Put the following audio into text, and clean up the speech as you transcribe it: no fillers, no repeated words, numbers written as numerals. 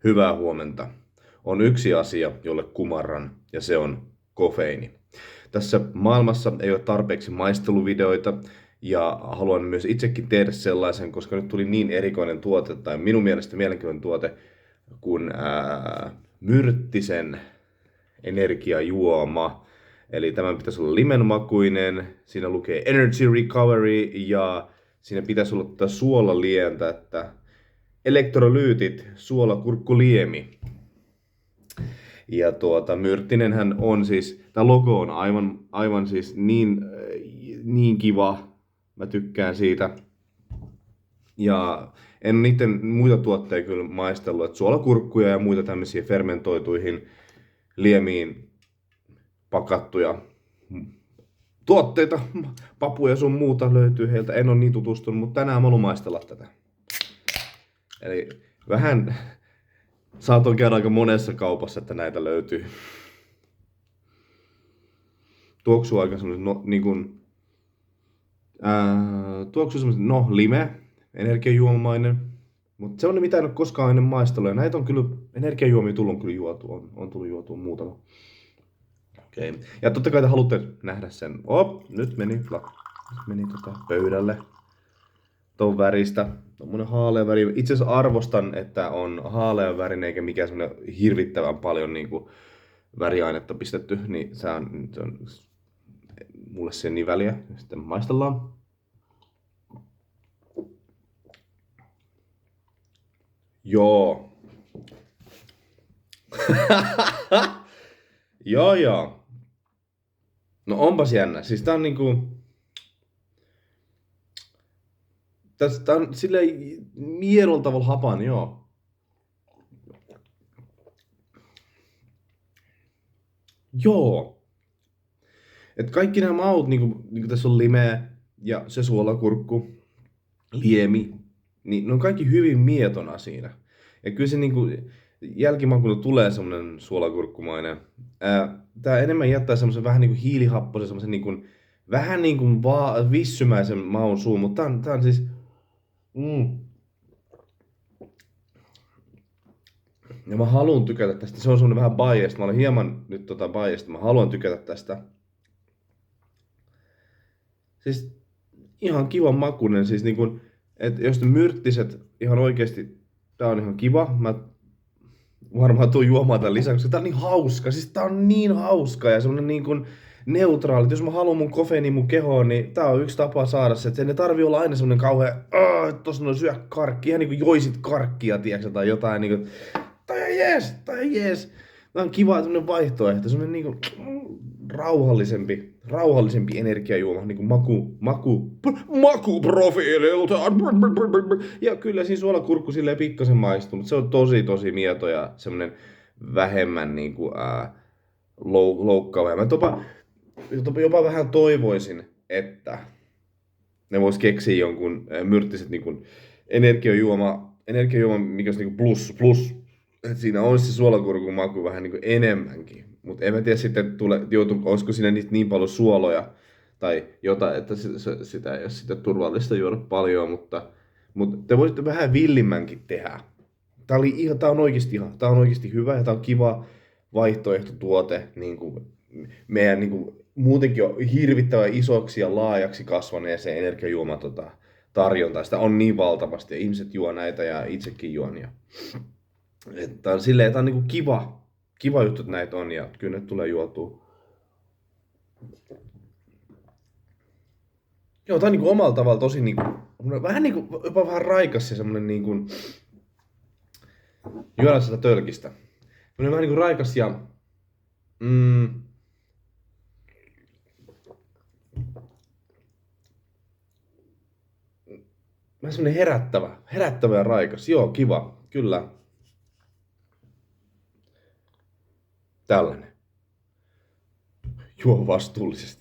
Hyvää huomenta. On yksi asia, jolle kumarran, ja se on kofeiini. Tässä maailmassa ei ole tarpeeksi maisteluvideoita, ja haluan myös itsekin tehdä sellaisen, koska nyt tuli niin erikoinen tuote, tai minun mielestä mielenkiintoinen tuote, kuin Myrttisen energiajuoma. Eli tämän pitäisi olla limenmakuinen, siinä lukee Energy Recovery, ja siinä pitäisi olla tätä suolalientä, että elektrolyytit, suola, kurkku, liemi. Ja Myrttinenhän on siis, tämä logo on aivan siis niin kiva. Mä tykkään siitä. Ja en ole niiden muita tuotteita kyllä maistellut, että suolakurkkuja ja muita tämmöisiä fermentoituihin liemiin pakattuja tuotteita, papuja sun muuta löytyy heiltä. En ole niin tutustunut, mutta tänään mä haluan maistella tätä. Eli vähän saatoin käydä aika monessa kaupassa, että näitä löytyy. Tuoksuu aika semmoinen, lime, energiajuomamainen. Mutta semmoinen, mitä en ole koskaan ennen maistellut. Ja näitä on kyllä, energiajuomia tullut kyllä juotua. On tullut juotua muutama. Okei. Ja totta kai te haluatte nähdä sen. Nyt meni pöydälle. Ton väristä. Tommonen haalea väri. Itse asiassa arvostan, että on haalean värinen eikä mikään semmonen hirvittävän paljon niinku väriainetta pistetty. Niin se on mulle se niin väliä. Sitten maistellaan. Joo. Joo. No onpas jännä. Siis tää on niinku... Tää on silleen miedolla tavalla hapan, joo. Joo. Et kaikki nämä maut, niinku tässä on limeä ja se suolakurkku, liemi, niin ne on kaikki hyvin mietona siinä. Ja kyllä se niinku jälkimakulla tulee semmonen suolakurkkumainen. Tää enemmän jättää semmosen vähän niinku hiilihapposen, semmosen niinku vähän niinku vissymäisen maun suun, mutta tää on siis... Ja mä haluan tykätä tästä. Se on semmonen vähän biased. Mä olen hieman nyt biased. Mä haluan tykätä tästä. Siis ihan kivan makuinen. Siis niinku, että jos ne myrttiset ihan oikeesti, tää on ihan kiva. Mä varmaan tuun juomaan tän lisäksi, koska tää on niin hauska. Siis tää on niin hauska ja semmonen niinku neutraali. Jos mä haluan mun kofeiini mun kehoon, niin tää on yksi tapa saada se. Että ne tarvii olla aina semmonen kauhea, että tossa noin syö karkki. Ihan niinku joisit karkkia, tiiäksä, tai jotain niinku. Tai jees. Tää on kiva semmonen vaihtoehto. Semmonen niinku rauhallisempi energiajuoma, niinku makuprofiililtaan. Ja kyllä siinä suolakurkku silleen pikkasen maistuu, mutta se on tosi mieto ja semmonen vähemmän niinku loukkaava. Ja mä jopa vähän toivoisin, että ne vois keksiä jonkun myrttiset niinku energiajuoma, mikä olisi niinku plus. Et siinä on se suolakurkun maku vähän niinku enemmänkin. Mut en mä tiedä sitten olisiko siinä niistä niin paljon suoloja tai jotain, että sitä ei ole sitten turvallista juoda paljon, mutta te voisitte vähän villimmänkin tehdä. Tää on oikeesti hyvä ja tää on kiva vaihtoehtotuote niinku meidän niinku muutenkin on hirvittävän isoksi ja laajaksi kasvaneeseen energiajuoman tarjontaan. Sitä on niin valtavasti ja ihmiset juo näitä ja itsekin juon. Tää on silleen, tää on niinku kiva juttu, että näitä on ja kyllä ne tulee juotua. Joo, tää on niinku omalla tavalla tosi niinku, vähän niinku, jopa vähän raikas ja semmonen niinku, juodaan sitä tölkistä. Semmonen vähän niinku raikas ja, vähän semmonen herättävä ja raikas. Joo, kiva, kyllä. Tällainen. Juo vastuullisesti.